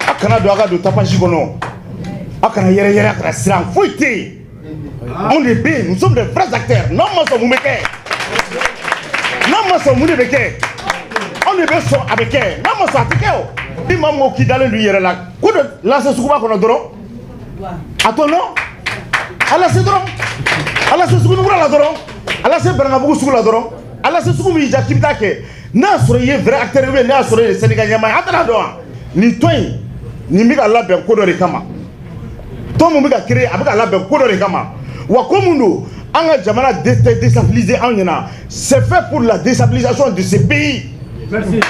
[SPEAKER 19] a kana don a ka don tapage kɔnɔ a kana yɛrɛ a kana siran foyi tɛ yen anw de bɛ yen nous sommes des vrais acteurs n'an ma sɔn mun bɛ kɛ n'an ma sɔn mun de bɛ kɛ anw de bɛ sɔn a bɛ kɛ n'an ma sɔn a tɛ kɛ o ni maa mɔgɔw k'i dalen don i yɛrɛ la ko dɔ lase suguba kɔnɔ dɔrɔn a to nɔ a lase dɔrɔn a lase sugunikura la dɔrɔn a lase Banankabugu sugu la dɔrɔn a lase sugu min y'i diya k'i bɛ taa kɛ n'a y'a sɔrɔ i ye vrai acteur ou bien n'a y'a sɔrɔ i ye syndicat ɲɛmaa ye an tɛna dɔn wa nin tɔn in nin bɛ ka labɛn ko dɔ de kama tɔn min bɛ ka créer a bɛ ka labɛn ko dɔ de kama wa ko min don an ka jamana déstabiliser anw ɲɛna c'est fait pour la déstabilisation de ce pays. Merci.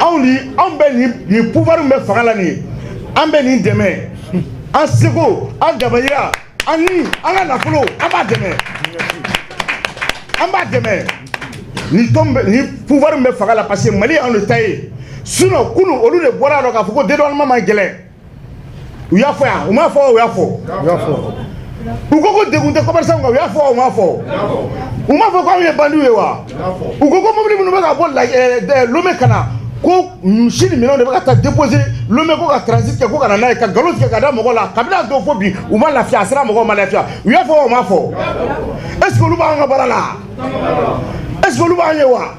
[SPEAKER 19] Anw bɛ nin pouvoir min bɛ fanga la nin ye an bɛ nin dɛmɛ an seko an damayira ani an ka nafolo an b'a dɛmɛ nin pouvoir min bɛ fanga la parce que Mali y'anw de ta ye sinon kunu olu de bɔra dɔn k'a fɔ ko dédouanement man gɛlɛn u y'a fɔ yan u m'a fɔ u y'a fɔ u ko degun tɛ commerçant kan u y'a fɔ u m'a fɔ u m'a fɔ k'anw ye bandiw ye wa u ko mobili minnu bɛ ka bɔ Lomé ka na ko misi ni minɛnw de bɛ ka taa déposer Lomé ko ka transit kɛ ko ka na n'a ye ka nkalon tigɛ ka da mɔgɔw la kabini a don fo bi u ma lafiya a sera mɔgɔw ma lafiya u y'a fɔ u m'a fɔ est ce que olu b'an ka baara la est ce que olu b'an ye wa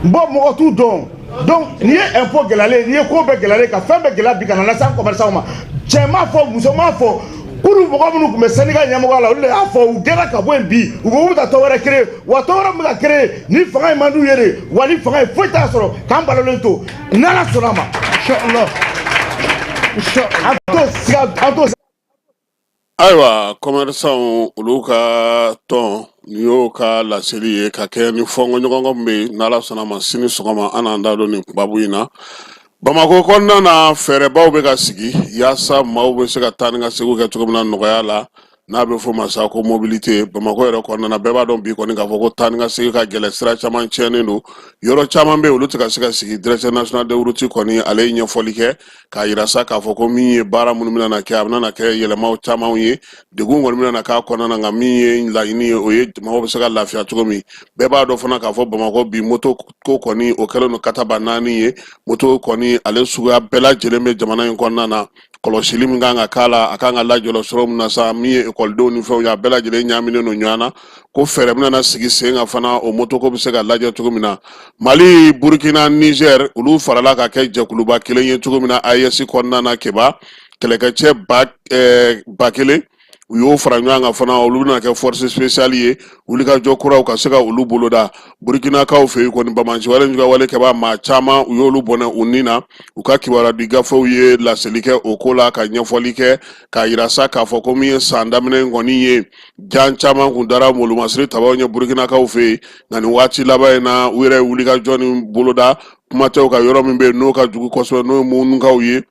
[SPEAKER 19] bon mɔgɔ t'u dɔn donc n'i ye impôt gɛlɛyalen n'i ye ko bɛɛ gɛlɛyalen ka fɛn bɛɛ gɛlɛya bi ka na lase an commerçant ma cɛ m'a fɔ muso m'a fɔ kuru mɔgɔ minnu tun bɛ syndicat ɲɛmɔgɔ la olu de y'a fɔ u gɛnna ka bɔ yen bi u ko u bɛ taa tɔn wɛrɛ créer wa tɔn wɛrɛ min bɛ ka créer ni fanga ye man d'u ye de wa ni fanga ye foyi t'a sɔrɔ k'an balolen to n'Ala sɔnna ma inchallah
[SPEAKER 1] ayiwa commerçant olu ka tɔn n'i y'o ka laseli ye ka kɛ ni fɔnkɔɲɔgɔnkɔ min bɛ yen n'Ala sɔnna ma sini sɔgɔma an n'an da don nin babu in na Bamako kɔnɔna na fɛɛrɛbaw bɛ ka sigi yaasa maaw bɛ se ka taa ni ka seginw kɛ cogo min na nɔgɔya la n'a bɛ fɔ ma sa ko mobilité Bamakɔ yɛrɛ kɔnɔna na bɛɛ b'a dɔn bi kɔni k'a fɔ ko taa ni ka segin ka gɛlɛ sira caman tiɲɛnen don yɔrɔ caman bɛ olu tɛ ka se ka sigi direction nationale de route kɔni ale ye ɲɛfɔli kɛ k'a yira sa k'a fɔ ko min ye baara minnu bɛna na kɛ a bɛna na kɛ yɛlɛmaw camanw ye degun kɔni bɛna na k'a kɔnɔna na nka min ye laɲini ye o ye mɔgɔw bɛ se ka lafiya cogo min bɛɛ b'a dɔn fana k'a fɔ Bamakɔ bi moto ko kɔni o kɛlen don kataba 4 ye moto kɔni ale suguya bɛɛ lajɛlen bɛ jamana in kɔnɔna na kɔlɔsili min kan ka k'a la a kan ka lajɔlɔ sɔrɔ min na sa min ye ekɔlidenw ni fɛnw ye a bɛɛ lajɛlen ɲaaminen don ɲɔgɔn na ko fɛɛrɛ bɛna na sigi sen kan fana o moto ko bɛ se ka lajɛ cogo min na Mali Burkina Niger olu farala ka kɛ jɛkuluba kelen ye cogo min na AES kɔnɔna na keba kɛlɛkɛcɛ ba kelen u y'o fara ɲɔgɔn kan fana olu bɛna kɛ force spéciale ye wulikajɔ kuraw ka se ka olu boloda Burkinakaw fɛ yen kɔni Bamanci wale ɲuga wale kɛba maa caman u y'olu bɔnɛ u ni na u ka kibaruya di gafew ye laseli kɛ o ko la ka ɲɛfɔli kɛ k'a yira sa k'a fɔ ko min ye san daminɛ kɔni ye jan caman kun dara molomasiri tabaw ɲɛ Burkinakaw fɛ yen nka nin waati laban in na u yɛrɛ wulikajɔ ni boloda kuma tɛw ka yɔrɔ min bɛ yen n'o ka jugu kosɛbɛ n'o ye Munukaw ye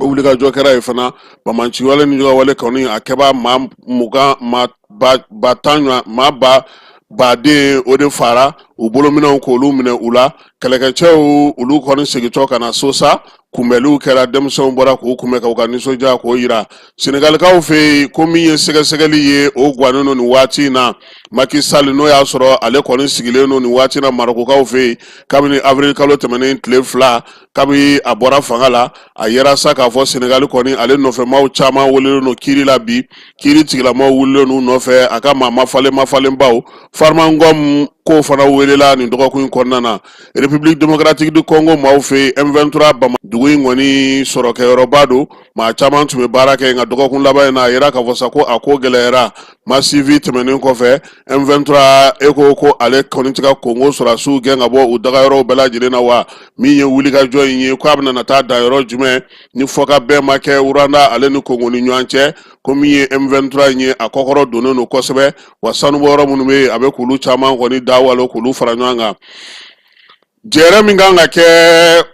[SPEAKER 1] o wulikajɔ kɛra ye fana Bamanci wale ni ɲuga wale kɔni a kɛba maa 20 maa 10 maa baden o de fara u bolominɛw k'olu minɛ u la kɛlɛkɛcɛw olu kɔni segitɔ ka na so sa kunbɛliw kɛra denmisɛnw bɔra k'u kunbɛ ka u ka nisɔndiya k'o yira Senegalikaw fɛ yen ko min ye sɛgɛsɛgɛli ye o guwanen don nin waati in na Macky Sall n'o y'a sɔrɔ ale kɔni sigilen don nin waati in na Marokokaw fɛ yen kabini avril kalo tɛmɛnen tile 2 kabini a bɔra fanga la a yera sa k'a fɔ Senegal kɔni ale nɔfɛmaw caman welelen don kiiri la bi kiiri tigilamaw wulilen n'u nɔfɛ a ka maa mafalenbaw Farmangom ko fana welela nin dɔgɔkun kɔnɔna na République démocratique du Congo maaw fɛ M23 Bama dugu in kɔni sɔrɔkɛyɔrɔba don maa caman tun bɛ baara kɛ nka dɔgɔkun laban in na a yera k'a fɔ sa ko a ko gɛlɛyara Massivi tɛmɛnen kɔfɛ M23 eko ko ale kɔni tɛ ka Congo sɔrɔdasiw gɛn ka bɔ u dagayɔrɔw bɛɛ lajɛlen na wa min ye wulikajɔ in ye ko a bɛna na taa dayɔrɔ jumɛn ni fɔka bɛɛ ma kɛ Uranda ale ni Congo ni ɲɔgɔn cɛ ko min ye M23 in ye a kɔkɔrɔ donnen don kosɛbɛ wa sanubɔyɔrɔ minnu bɛ yen a bɛ k'olu caman kɔni dawalo k'olu fara ɲɔgɔn kan jɛrɛ min kan ka kɛ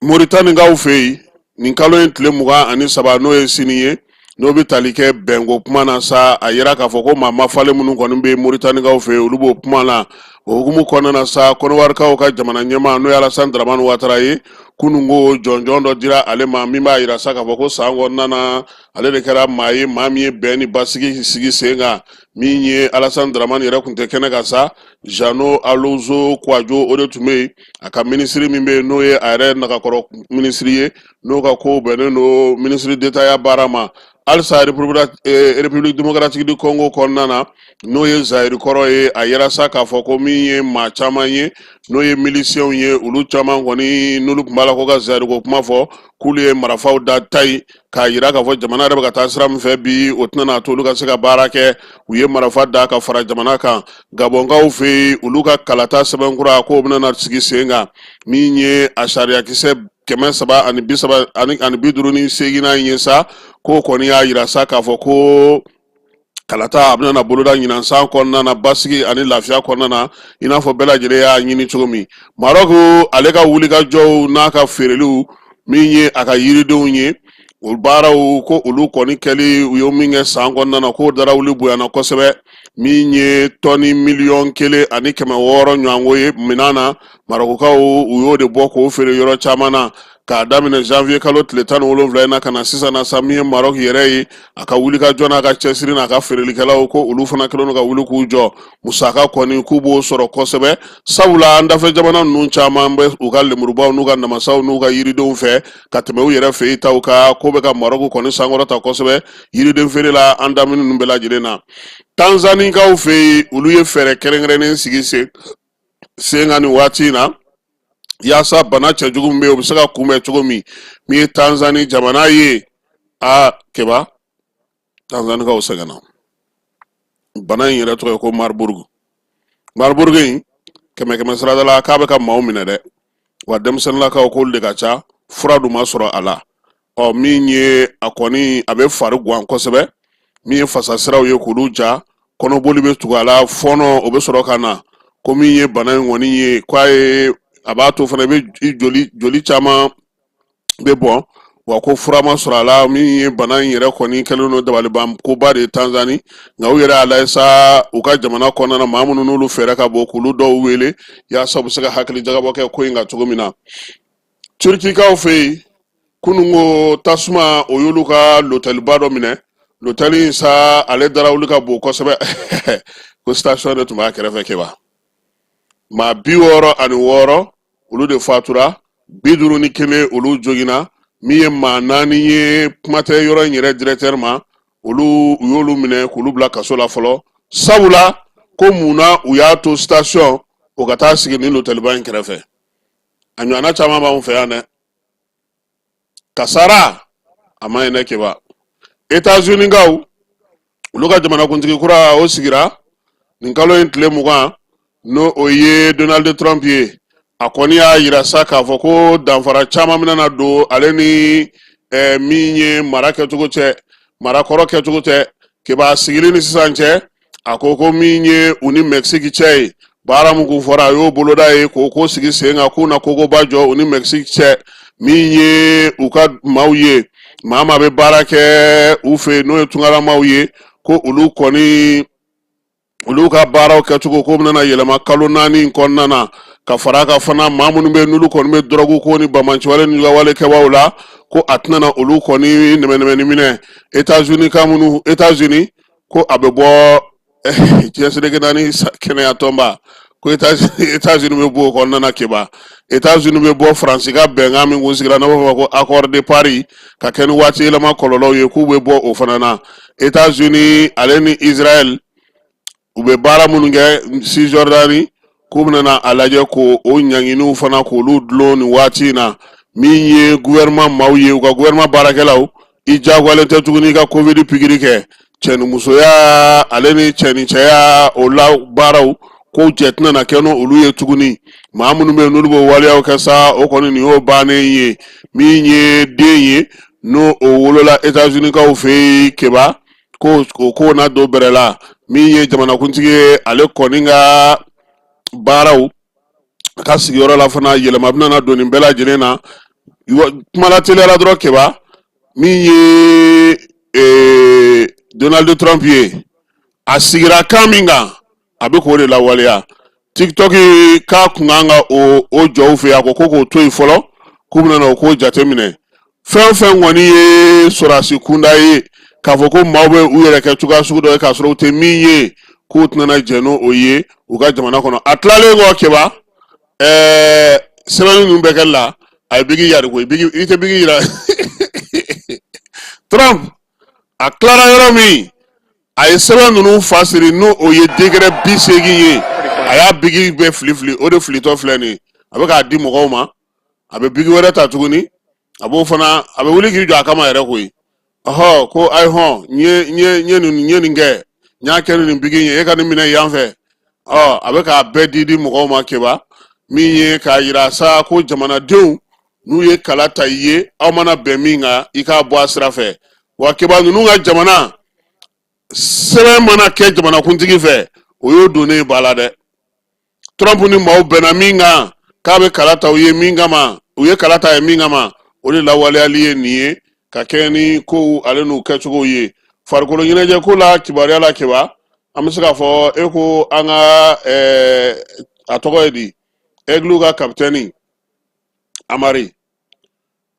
[SPEAKER 1] Mauritanienkaw fɛ yen nin kalo in tile 23 n'o ye sini ye n'o bɛ tali kɛ bɛnko kuma na sa a yera k'a fɔ ko maa mafalen minnu kɔni bɛ Mauritanienkaw fɛ yen olu b'o kuma la o hukumu kɔnɔna na sa Kɔnɔwarikaw ka jamana ɲɛmaa n'o ye Alassane Dramane Ouattara ye kunun ko jɔnjɔn dɔ dira ale ma min b'a yira sa k'a fɔ ko san kɔnɔna na ale de kɛra maa ye maa min ye bɛn ni basigi sigi sen kan min ye Alassane Dramane yɛrɛ kun tɛ kɛnɛ kan sa Jeannot Alonso Kouadio o de tun bɛ yen a ka minisiri min bɛ yen n'o ye a yɛrɛ nagakɔrɔ minisiri ye n'o ka ko bɛnnen don minisiri d'État ya baara ma halisa République démocratique du Congo kɔnɔna na n'o ye Zaïre kɔrɔ ye a yera sa k'a fɔ ko min ye maa caman ye n'o ye milisiyɛnw ye olu caman kɔni n'olu tun b'a la ko ka Zaïre ko kuma fɔ k'olu ye marifaw da tayi k'a yira k'a fɔ jamana yɛrɛ bɛ ka taa sira min fɛ bi o tɛna n'a to olu ka se ka baara kɛ u ye marifa da ka fara jamana kan Gabonkaw fɛ yen olu ka kalata sɛbɛnkura k'o bɛna na sigi sen kan min ye a sariyakisɛ 358 ye sa ko kɔni y'a yira sa k'a fɔ ko kalata a bɛna na boloda ɲinansan kɔnɔna na basigi ani lafiya kɔnɔna na i n'a fɔ bɛɛ lajɛlen y'a ɲini cogo min Maroc ale ka wulikajɔw n'a ka feereliw min ye a ka yiridenw ye o baaraw ko olu kɔni kɛli u ye min kɛ san kɔnɔna na k'o darawuli bonyana kosɛbɛ min ye tɔni 1,600,000 ani 600 ɲɔgɔnko ye minan na Marokokaw u y'o de bɔ k'o feere yɔrɔ caman na k'a daminɛ janvier kalo tile 17 na ka na sisan na sa min ye Maroc yɛrɛ ye a ka wulikajɔ n'a ka cɛsiri n'a ka feerelikɛlaw ko olu fana kɛlen don ka wuli k'u jɔ musaka kɔni k'u b'o sɔrɔ kosɛbɛ sabula an dafɛ jamana ninnu caman bɛ u ka lemurubaw n'u ka namasaw n'u ka yiridenw fɛ ka tɛmɛ u yɛrɛ fɛ yen taw ka ko bɛ ka Maroc kɔni sankɔrɔta kosɛbɛ yiriden feere la an daminɛ ninnu bɛɛ lajɛlen na Tanzanikaw fɛ yen olu ye fɛɛrɛ kɛrɛnkɛrɛnnen sigi sen kan nin waati in na yaasa bana cɛjugu min bɛ yen o bɛ se ka kunbɛn cogo min ye Tanzani jamana ye a kɛba Tanzanikaw sɛgɛnna bana in yɛrɛ tɔgɔ ye ko Marburg in 100 sirada la k'a bɛ ka maaw minɛ dɛ wa denmisɛnninlakaw k'olu de ka ca fura dun ma sɔrɔ a la min ye a kɔni a bɛ fari guwan kosɛbɛ min ye fasasiraw ye k'olu ja kɔnɔboli bɛ tugu a la fɔnɔ o bɛ sɔrɔ ka na ko min ye bana in kɔni ye k'a ye a b'a to fana i bɛ joli caman bɛ bɔn wa ko furama sɔrɔ a la min ye bana in yɛrɛ kɔni kɛlen no dabaliban koba de Tanzanie nka u yɛrɛ y'a layɛ sa u ka jamana kɔnɔna na maa minnu n'olu fɛɛrɛ ka bɔ k'olu dɔw wele yaasa u bɛ se ka hakili jagabɔ kɛ ko in kan cogo min na turikikaw fɛ yen kunungo tasuma o y'olu ka lotɛliba dɔ minɛ lotɛli in sa ale dara wuli ka bon kosɛbɛ ko station de tun b'a kɛrɛfɛ kɛba maa 66 olu de fatura 51 olu jogina min ye maa 4 ye kuma tɛ yɔrɔ in yɛrɛ directeur ma olu u y'olu minɛ k'olu bila kaso la fɔlɔ sabula ko munna u y'a to station o ka taa sigi ni lotɛliba in kɛrɛfɛ a ɲɔgɔnna caman b'anw fɛ yan dɛ kasara a ma ɲi ne kɛba États-Unis gaw olu ka jamanakuntigi kura o sigira nin kalo in tile 20 no o ye Donald Trump ye a kɔni y'a yira sa k'a fɔ ko danfara caman bɛna don ale ni min ye mara kɛcogo cɛ marakɔrɔ kɛcogo cɛ kɛba sigili ni sisan cɛ a ko ko min ye u ni Mexique cɛ ye baara mun kun fɔra a y'o boloda ye k'o sigi sen kan k'u na kogoba jɔ u ni Mexique cɛ min ye u ka maaw ye maa bɛ baara kɛ u fɛ n'o ye tungalamaw ye ko olu kɔni olu ka baaraw kɛcogo ko bɛna yɛlɛma kalo 4 in kɔnɔna na ka fara ka fana maa minnu bɛ n'olu kɔni bɛ drogue ko ni bamanciwale ni wale kɛbaw la ko a tɛna olu kɔni nɛmɛnɛmɛni minɛ États-Unis ka minnu États-Unis ko a bɛ bɔ cɛsirike naani kɛnɛya tɔnba ko États-Unis bɛ bɔ o kɔnɔna na kɛba États-Unis bɛ bɔ France ka bɛnkan min kun sigira n'a b'a fɔ ko accord de Paris ka kɛ ni waati yɛlɛma kɔlɔlɔw ye k'u bɛ bɔ o fana na États-Unis ale ni Israël u bɛ baara minnu kɛ Cisjordanie k'u bɛna a lajɛ ko o ɲanginiw fana k'olu dulon nin waati in na min ye gouvernement maaw ye u ka gouvernement baarakɛlaw i jagoyalen tɛ tuguni ka covid pikiri kɛ cɛ ni musoya ale ni cɛ ni cɛya o la baaraw ko jɛ tɛna na kɛ n'olu ye tuguni maa minnu bɛ yen n'olu bɛ waleyaw kɛ sa o kɔni nin y'o bannen ye min ye den ye n'o o wolola États-Unis kaw fɛ yen kɛba ko na do bɛrɛ la min ye jamanakuntigi ye ale kɔni ka baaraw ka sigiyɔrɔ la fana yɛlɛma bɛna don nin bɛɛ lajɛlen na kuma la teliyala dɔrɔn kɛba min ye Donald Trump ye a sigira kan min kan a bɛ k'o de lawaleya TikTok k'a kun kan ka o jɔw fɛ a ko k'o to yen fɔlɔ k'u bɛna o k'o jateminɛ fɛn fɛn kɔni ye sɔrɔdasi kunda ye k'a fɔ ko maaw bɛ u yɛrɛ kɛ cogoya sugu dɔ ye k'a sɔrɔ u tɛ min ye k'u tɛna jɛ n'o ye u ka jamana kɔnɔ a tilalen kɔ kɛba sɛbɛnni ninnu bɛɛ kɛli la a ye bigi yari koyi i tɛ bigi yira Trump a tilara yɔrɔ min a ye sɛbɛn ninnu fa siri n'o ye degré 80 ye a y'a bigi bɛɛ fili o de filitɔ filɛ nin ye a bɛ k'a di mɔgɔw ma a bɛ bigi wɛrɛ ta tuguni a b'o fana a bɛ wuli k'i jɔ a kama yɛrɛ koyi ɔhɔ ko ayi hɔn n ye nin kɛ n y'a kɛ nin bigi ye e ka nin minɛ yan fɛ a bɛ k'a bɛɛ di mɔgɔw ma kɛba min ye k'a yira sa ko jamanadenw n'u ye kala ta i ye aw mana bɛn min kan i k'a bɔ a sira fɛ wa kɛba ninnu ka jamana sɛbɛn mana kɛ jamanakuntigi fɛ o y'o donnen ba la dɛ Trump ni maaw bɛnna min kan k'a bɛ kala ta u ye min kama u ye kala ta ye min kama o de lawaleyali ye nin ye ka kɛ ni kow ale n'u kɛcogow ye farikolo ɲɛnajɛ ko la kibaruya la kɛba an bɛ se k'a fɔ e ko an ka a tɔgɔ ye di Aigle ka kapitɛni Amari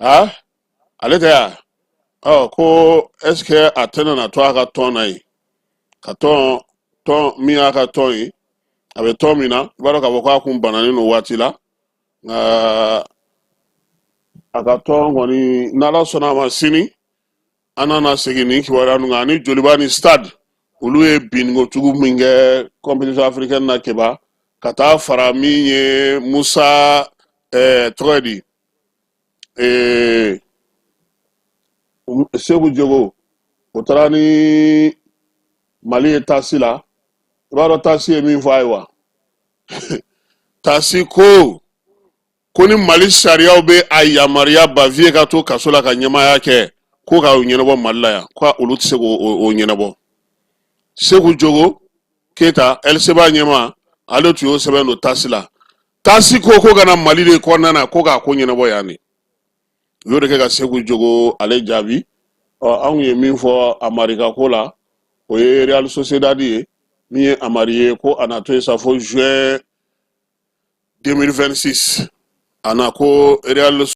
[SPEAKER 1] ale tɛ ya ko est-ce que a tɛna na to a ka tɔn na ye ka tɔn min y'a ka tɔn ye a bɛ tɔn min na i b'a dɔn k'a fɔ k'a kun bananen no waati la nka a ka tɔn kɔni n'Ala sɔnna a ma sini an nana segin nin kibaruya ninnu kan ani Joliba ni Stade olu ye binkojugu min kɛ compétition africaine na kɛba ka taa fara min ye Musa tɔgɔ di Segu Jogo o taara ni Mali ye tasi la i b'a dɔn tasi ye min fɔ a ye wa tasi ko ni Mali sariyaw bɛ a yamaruya Baviye ka to kaso la ka ɲɛmaaya kɛ ko ka o ɲɛnabɔ Mali la yan ko olu tɛ se k'o ɲɛnabɔ Segu Jogo Keta LCBA ɲɛma ale tun y'o sɛbɛn don tasi la tasi ko kana Mali de kɔnɔna na ko k'a ko ɲɛnabɔ yan de u y'o de kɛ ka Seku Jogo ale jaabi anw ye min fɔ Amarika ko la o ye Real Sociedad ye min ye Amari ye ko a na to yen sa fo juin 2026 a na ko Real